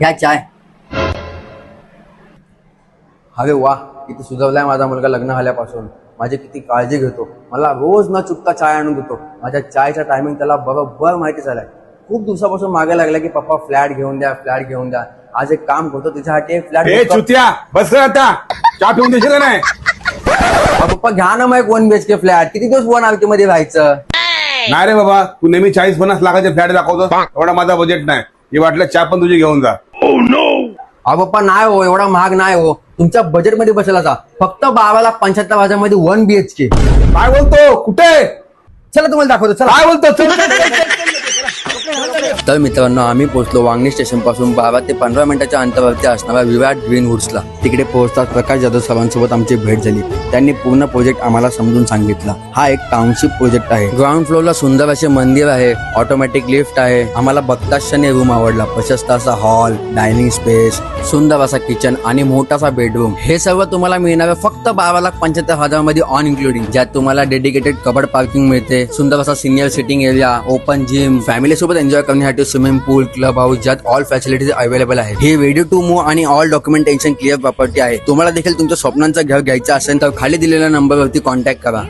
घ्या चाय. अरे वा, किती सुधारलाय माझा मुलगा लग्न झाल्यापासून. माझी किती काळजी घेतो, मला रोज न चुकता चाय आणून देतो. माझ्या चायचा टायमिंग त्याला बरोबर माहिती झालाय. खूप दिवसापासून मागे लागला की पप्पा फ्लॅट घेऊन द्या, फ्लॅट घेऊन द्या. आज एक काम करतो, तिच्यासाठी एक फ्लॅट. चुत्या बस आता, चहा पिऊन देशील नाही? पप्पा घ्या ना मग एक 1 BHK फ्लॅट. किती दिवस 1 RK मध्ये राहायचं? नाही रे बाबा, तू नेहमी 40-50 लाखाचे फ्लॅट दाखवतो. एवढा माझा बजेट नाही. हे वाटलं चहा पण तुझी घेऊन जा. अहो पप्पा नाही हो, एवढा महाग नाही हो. तुमच्या बजेट मध्ये बसेल असा. फक्त 12,75,000 1 BHK. काय बोलतो? कुठे? चला तुम्हाला दाखवतो. चला. काय बोलतो? चल. तर मित्रांनो, आम्ही पोहोचलो वांगणी स्टेशन पासून 12 ते 15 मिनिटाच्या अंतरावरती असणाऱ्या विराट ग्रीन वुड्सला. तिकडे पोहोचताच प्रकाश जाधव सरांसोबत आमची भेट झाली. त्यांनी पूर्ण प्रोजेक्ट आम्हाला समजून सांगितला. हा एक टाउनशिप प्रोजेक्ट आहे. ग्राउंड फ्लोअरला सुंदर असे मंदिर आहे, ऑटोमॅटिक लिफ्ट आहे. आम्हाला बघताच क्षणी रूम आवडला. प्रशस्त असा हॉल, डायनिंग स्पेस, सुंदर असा किचन आणि मोठासा बेडरूम. हे सर्व तुम्हाला मिळणार आहे फक्त 12,75,000 मध्ये ऑन इन्क्लुडिंग. ज्यात तुम्हाला डेडिकेटेड कबड पार्किंग मिळते, सुंदर असा senior sitting area, open gym, family सोबत एन्जॉय करण्यासाठी स्विमिंग पूल, क्लब हाऊस, ज्यात ऑल फॅसिलिटीज अवेलेबल आहे. ही रेडी टू मूव्ह आणि ऑल डॉक्युमेंटेशन क्लिअर प्रॉपर्टी आहे. तुम्हाला देखील तुमच्या स्वप्नांचं घर घ्यायचं असेल तर खाली दिलेल्या नंबरवरती कॉन्टॅक्ट करा.